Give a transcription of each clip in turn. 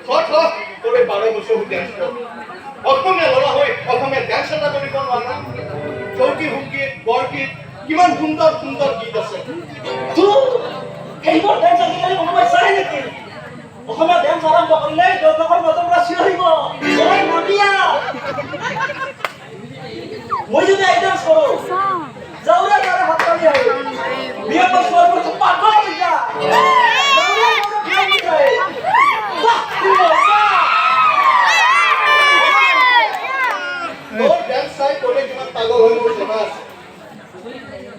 তোৰে 12 বছৰ ডেন্স অসমীয়া ল'ৰা হৈ অসমীয়া ডেন্স এটা কৰিব নোৱাৰা চৌকি হুংগীত বৰগীত কিমান সুন্দৰ সুন্দৰ গীত আছে সেইবোৰ ডেন্স আজিকালি কোনোবাই চাই নেকি অসমীয়া ডেন্স আৰম্ভ কৰিলে দৰ্শকৰ মাজৰ পৰা চিঞৰিব নামিয়া মই যদি এই ডেন্স কৰোঁ যাওঁৰে যাওঁৰে হাত তালি আহে বিয়ে বছৰ বছৰ পাগল হৈ যা তোৰ ডেন্স চাই ক'লে কিমান পাগল হৈ মোৰ জনা আছে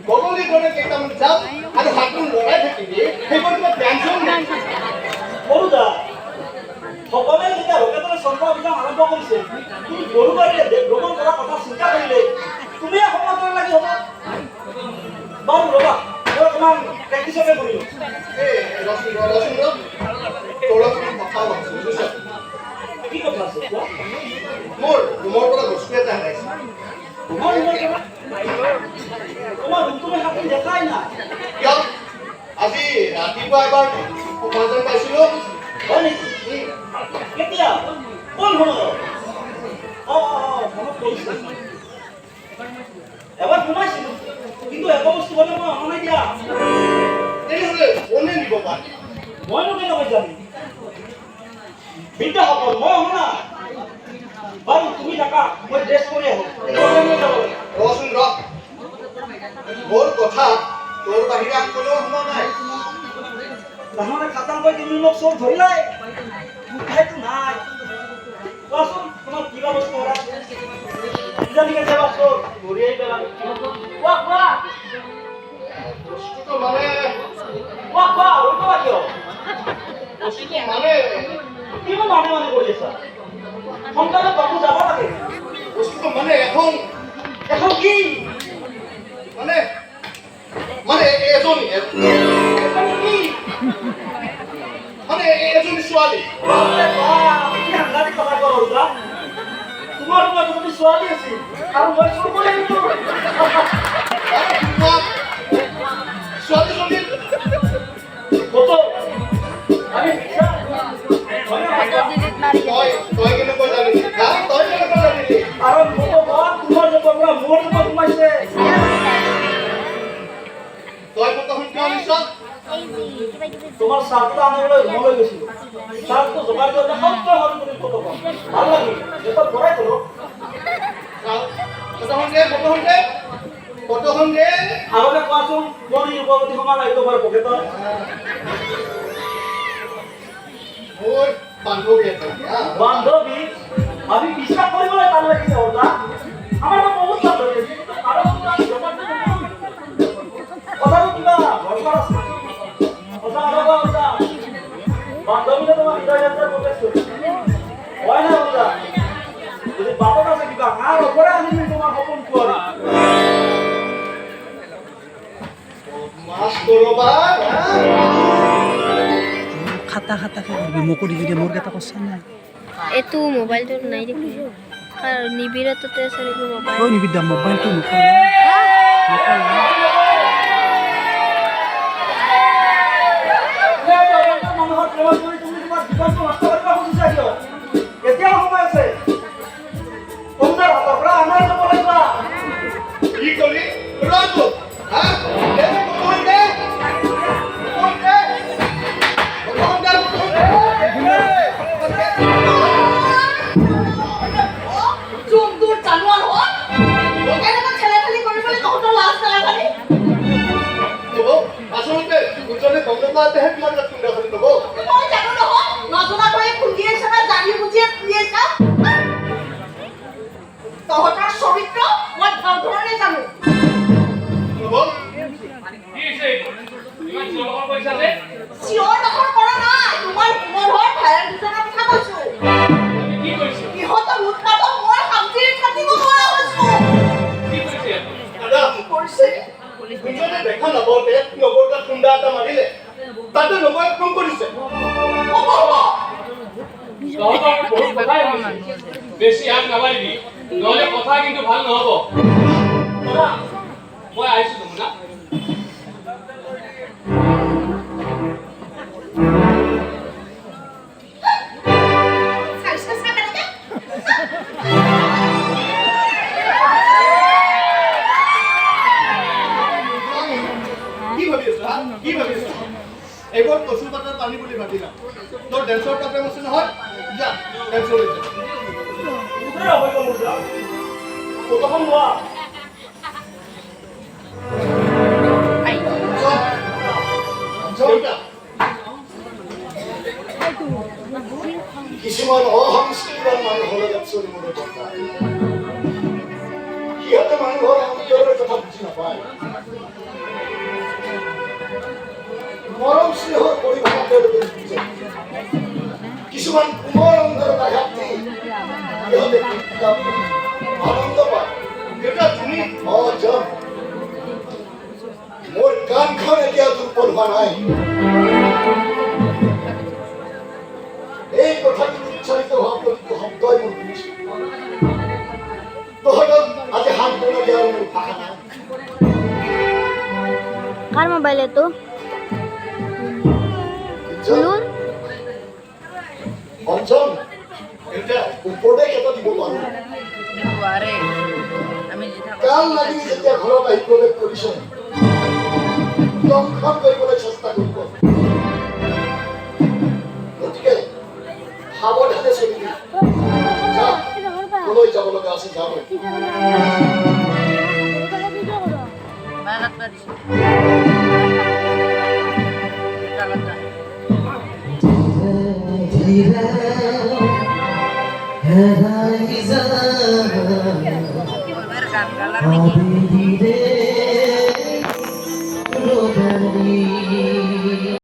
গগলি গ'লে কেইটামান যাম আৰু হাতটো লৰাই থাকিবি সেইবোৰ কিবা ডেন্সও নাই সৰু দা সকলোৱে যেতিয়া ৰকেটৰে চন্দ্ৰ অভিযান আৰম্ভ কৰিছে তুমি গৰু গাড়ীৰে দেশ ভ্ৰমণ কৰাৰ কথা চিন্তা কৰিলে তুমিয়ে সমাজৰ লাগি হ'ব বাৰু ৰ'বা মই অকণমান প্ৰেক্টিচকে কৰিলোঁ তোৰ অকণমান কথা আছে বুজিছ কি কথা আছে কোৱা মোৰ ৰুমৰ পৰা বস্তু এটা হেৰাইছে তোমাৰ তুমি হাতত দেখাই নাই কিয় আজি ৰাতিপুৱা এবাৰ উপাৰ্জন পাইছিলোঁ হয় নেকি কেতিয়া কোন সময়ত মনত পৰিছে এবাৰ সোমাইছিলোঁ কিন্তু একো বস্তু হ'লে মই অনা নাই দিয়া তেনেহ'লে কোনে নিব পাৰে মইনো কেনেকৈ জানিম বিদ্যাসকল মই শুনা বাৰু তুমি থাকা মই ড্ৰেছ কৰি আহোঁ ৰচোন ৰ মোৰ কথা তোৰ বাহিৰে আন কোনেও শুনা নাই তাহলে খাটাংকৈ তুমি মোক চোৰ ধৰিলাই উঠাইতো নাই কোৱাচোন তোমাৰ কিবা বস্তু কৰা কিজানিকে যাবা চোৰ ধৰিয়াই পেলাম কোৱা কোৱা বস্তুটো মানে ৰৈবা কিয় বস্তুটো মানে কিমান মানে কৰি আছা সোনকালে বাবু যাব লাগে বস্তুটো মানে এখন কি মানে মানে এজনী কি মানে এজনী ছোৱালী তোমাৰ তুমি ছোৱালী আছিল আৰু মই চোৰ কৰি আহিছোঁ ছোৱালীজনী ফটো আমি তই কেনেকৈ জানিলি তই কেনেকৈ জানিলি আৰু ফটো তোমাৰ যে পৰা মোৰ লগত সোমাইছে তই ফটোখন কিয় নিছ তোমাৰ চাৰ্টটো আনিবলৈ ৰুমলৈ গৈছিলোঁ চাৰ্টটো যোগাৰ কৰিলে সত্য হ'ল বুলি ফটোখন ভাল লাগিল যেতিয়া ভৰাই থলো ফটোখন দে আগতে কোৱাচোন কোন যুৱতী সমান আহিব পাৰে পকেটত মোৰ বান্ধৱী আছে বান্ধৱী আমি বিশ্বাস কৰিবলৈ টান লাগিছে ওলা আমাৰ বহুত বান্ধৱী আছে কিন্তু আৰু কথাটো কিবা দৰকাৰ আছে সঁচা কথা কোৱা বান্ধৱীলে তোমাৰ হৃদয় যাত্ৰা প্ৰৱেশ কৰিছে হয় না ওলা যদি বাটত আছে কিবা আৰু ওপৰে আনিবি তোমাৰ সপোন পোৱালি মাছ কৰবা খাতা খাতাকে করবি মকরি যদি মোর কথা কষ্ট নাই এতো মোবাইলটো নাই দেখি আর নিবিড়ততে আছে দেখি মোবাইল ওই নিবিদা মোবাইলটো নকল এতিয়া সময় আছে কোনটাৰ হাতৰ পৰা আমাৰ যাব লাগিব কি কৰি ৰটো হা এনে কোন দে আচলতে দুজনে গঙ্গা তোমাৰ কাছে দেখালি দেবো মই জানো নহয় নজনা কৰি খুন্দি আছে না জানি বুজিয়ে খুন্দি আছে তহঁতৰ চৰিত্ৰ মই ধৰণে জানো চিঞৰ দখৰ কৰা নাই তোমাৰ ঘৰৰ ভাইৰ দুজনৰ কথা কৈছো ইহঁতৰ উৎপাদন মই শান্তিৰে থাকিব নোৱাৰা হৈছো দাদা কি কৰিছে দুজনে দেখা নাপাওঁতে নগৰটা খুন্দা এটা মাৰিলে তাতে নগৰে ফোন কৰিছে বেছি আগ নাবাঢ়িবি নহ'লে কথা কিন্তু ভাল নহ'ব মই আহিছোঁ না মাতি না তোৰ ডেন্সৰ প্ৰগ্ৰেম আছে নহয় যা ডেন্সলৈ যা কোনে হৈ গ'ল যা ফটোখন লোৱা কিছুমান অসংস্কৃতিবান মানুহৰ লগত চলিবলৈ দৰকাৰ সিহঁতে মানুহৰ অন্তৰৰ কথা বুজি নাপায় মৰম স্নেহৰ পৰিভাষা তেওঁলোকে বুজে কিছুমান কোমল অন্তৰত আঘাত দি সিহঁতে আনন্দ পায় দেউতা তুমি যাম মোৰ কাণখন এতিয়া দুৰ্বল হোৱা নাই এই কথাটো উচ্চাৰিত হোৱা প্ৰতিটো শব্দই মই শুনিছোঁ তহঁতক আজি হাত বনাই দিয়াৰ মোৰ ভাষা নাই কাৰ মোবাইলে তো শুনুন অঞ্চল এটা উপদেশ এটা দিব পাৰোঁ কাল লাগি যেতিয়া ঘৰত আহি প্ৰৱেশ কৰিছে লংঘন কৰিবলৈ চেষ্টা কৰিব গতিকে সাৱধানে চলিবি যা কলৈ যাব লগা আছে যাব ধীৰে